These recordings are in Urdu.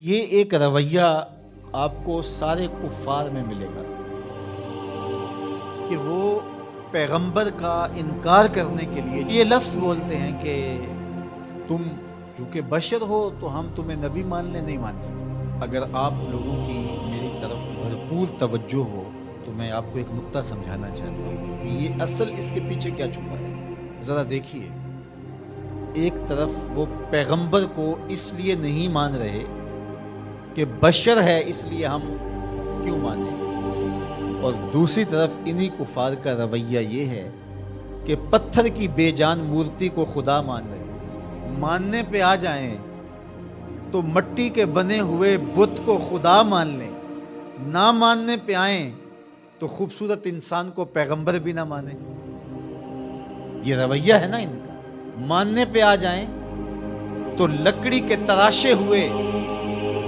یہ ایک رویہ آپ کو سارے کفار میں ملے گا کہ وہ پیغمبر کا انکار کرنے کے لیے یہ لفظ بولتے ہیں کہ تم چونکہ بشر ہو تو ہم تمہیں نبی ماننے نہیں مان سکتے۔ اگر آپ لوگوں کی میری طرف بھرپور توجہ ہو تو میں آپ کو ایک نقطہ سمجھانا چاہتا ہوں کہ یہ اصل اس کے پیچھے کیا چھپا ہے۔ ذرا دیکھیے، ایک طرف وہ پیغمبر کو اس لیے نہیں مان رہے کہ بشر ہے اس لیے ہم کیوں مانیں، اور دوسری طرف انہی کفار کا رویہ یہ ہے کہ پتھر کی بے جان مورتی کو خدا مان رہے ہیں۔ ماننے پہ آ جائیں تو مٹی کے بنے ہوئے بت کو خدا مان لیں، نہ ماننے پہ آئیں تو خوبصورت انسان کو پیغمبر بھی نہ مانیں۔ یہ رویہ ہے نا ان کا۔ ماننے پہ آ جائیں تو لکڑی کے تراشے ہوئے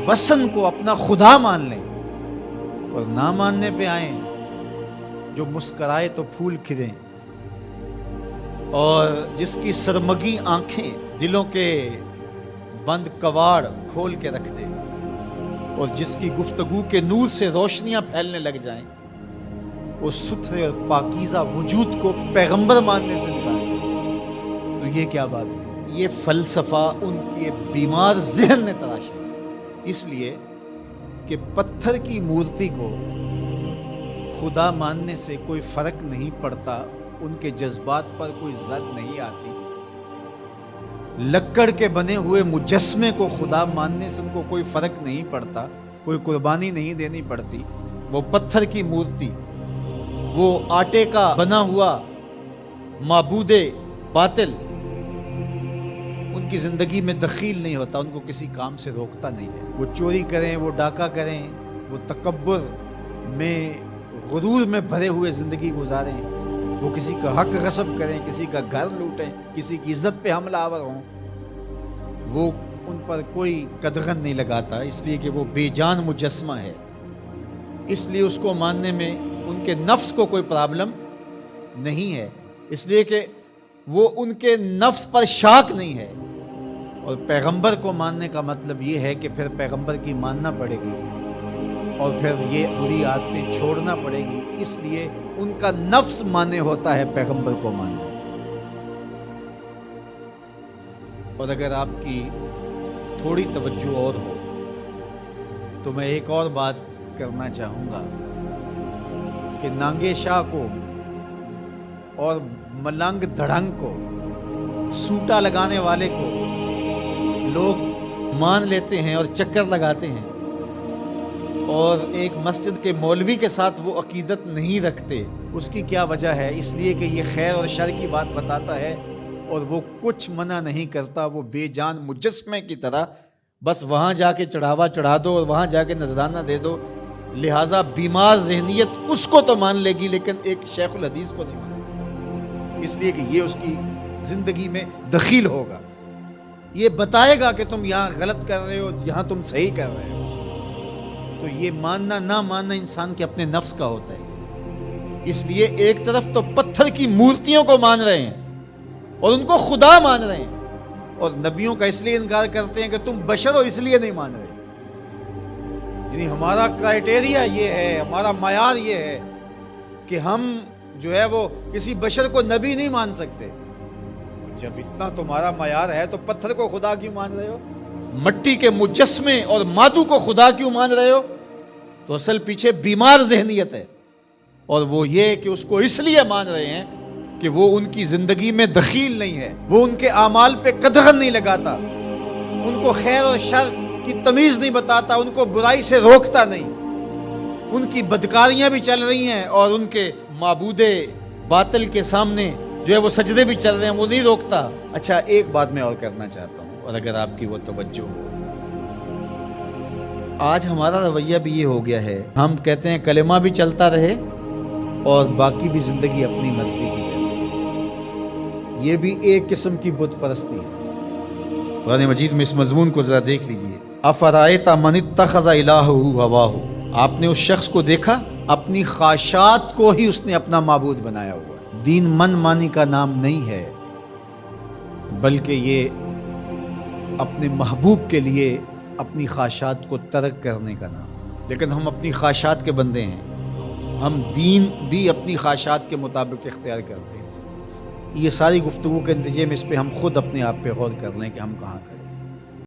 وثن کو اپنا خدا مان لیں، اور نہ ماننے پہ آئیں جو مسکرائے تو پھول کھلیں، اور جس کی سرمگی آنکھیں دلوں کے بند کواڑ کھول کے رکھ دے، اور جس کی گفتگو کے نور سے روشنیاں پھیلنے لگ جائیں، اس ستھرے اور پاکیزہ وجود کو پیغمبر ماننے سے انکار کرے۔ تو یہ کیا بات ہے؟ یہ فلسفہ ان کے بیمار ذہن نے تراشا، اس لیے کہ پتھر کی مورتی کو خدا ماننے سے کوئی فرق نہیں پڑتا، ان کے جذبات پر کوئی زد نہیں آتی۔ لکڑ کے بنے ہوئے مجسمے کو خدا ماننے سے ان کو کوئی فرق نہیں پڑتا، کوئی قربانی نہیں دینی پڑتی۔ وہ پتھر کی مورتی، وہ آٹے کا بنا ہوا معبود باطل ان کی زندگی میں دخیل نہیں ہوتا، ان کو کسی کام سے روکتا نہیں ہے۔ وہ چوری کریں، وہ ڈاکہ کریں، وہ تکبر میں غرور میں بھرے ہوئے زندگی گزاریں، وہ کسی کا حق غصب کریں، کسی کا گھر لوٹیں، کسی کی عزت پہ حملہ آور ہوں، وہ ان پر کوئی قدغن نہیں لگاتا، اس لیے کہ وہ بے جان مجسمہ ہے۔ اس لیے اس کو ماننے میں ان کے نفس کو کوئی پرابلم نہیں ہے، اس لیے کہ وہ ان کے نفس پر شاک نہیں ہے۔ اور پیغمبر کو ماننے کا مطلب یہ ہے کہ پھر پیغمبر کی ماننا پڑے گی، اور پھر یہ بری عادتیں چھوڑنا پڑے گی، اس لیے ان کا نفس مانے ہوتا ہے پیغمبر کو ماننے سے۔ اور اگر آپ کی تھوڑی توجہ اور ہو تو میں ایک اور بات کرنا چاہوں گا کہ نانگے شاہ کو اور ملنگ دھڑنگ کو، سوٹا لگانے والے کو لوگ مان لیتے ہیں اور چکر لگاتے ہیں، اور ایک مسجد کے مولوی کے ساتھ وہ عقیدت نہیں رکھتے۔ اس کی کیا وجہ ہے؟ اس لیے کہ یہ خیر اور شر کی بات بتاتا ہے، اور وہ کچھ منع نہیں کرتا، وہ بے جان مجسمے کی طرح بس وہاں جا کے چڑھاوا چڑھا دو اور وہاں جا کے نذرانہ دے دو، لہٰذا بیمار ذہنیت اس کو تو مان لے گی لیکن ایک شیخ الحدیث کو نہیں مان، اس لیے کہ یہ اس کی زندگی میں دخیل ہوگا، یہ بتائے گا کہ تم یہاں غلط کر رہے ہو، یہاں تم صحیح کر رہے ہو۔ تو یہ ماننا نہ ماننا انسان کے اپنے نفس کا ہوتا ہے۔ اس لیے ایک طرف تو پتھر کی مورتیوں کو مان رہے ہیں اور ان کو خدا مان رہے ہیں، اور نبیوں کا اس لیے انکار کرتے ہیں کہ تم بشر ہو اس لیے نہیں مان رہے۔ یعنی ہمارا کرائٹیریا یہ ہے، ہمارا معیار یہ ہے کہ ہم جو ہے وہ کسی بشر کو نبی نہیں مان سکتے۔ جب اتنا تمہارا معیار ہے تو پتھر کو خدا کیوں مان رہے ہو؟ مٹی کے مجسمے اور مادو کو خدا کیوں مان رہے ہو؟ تو اصل پیچھے بیمار ذہنیت ہے، اور وہ یہ کہ اس کو اس لیے مان رہے ہیں کہ وہ ان کی زندگی میں دخیل نہیں ہے، وہ ان کے اعمال پہ قدغن نہیں لگاتا، ان کو خیر اور شر کی تمیز نہیں بتاتا، ان کو برائی سے روکتا نہیں، ان کی بدکاریاں بھی چل رہی ہیں اور ان کے معبود باطل کے سامنے جو ہے وہ سجدے بھی چل رہے ہیں، وہ نہیں روکتا۔ اچھا، ایک بات میں اور کرنا چاہتا ہوں، اور اگر آپ کی وہ توجہ ہو، آج ہمارا رویہ بھی یہ ہو گیا ہے، ہم کہتے ہیں کلمہ بھی چلتا رہے اور باقی بھی زندگی اپنی مرضی کی چلتی ہے۔ یہ بھی ایک قسم کی بت پرستی ہے۔ قرآن مجید میں اس مضمون کو ذرا دیکھ لیجئے۔ افرأیت من اتخذ الہہ ہواہ، آپ نے اس شخص کو دیکھا اپنی خواہشات کو ہی اس نے اپنا معبود بنایا ہوا ہے۔ دین من مانی کا نام نہیں ہے، بلکہ یہ اپنے محبوب کے لیے اپنی خواہشات کو ترک کرنے کا نام، لیکن ہم اپنی خواہشات کے بندے ہیں، ہم دین بھی اپنی خواہشات کے مطابق اختیار کرتے ہیں۔ یہ ساری گفتگو کے نتیجے میں اس پہ ہم خود اپنے آپ پہ غور کر لیں کہ ہم کہاں کھڑے ہیں۔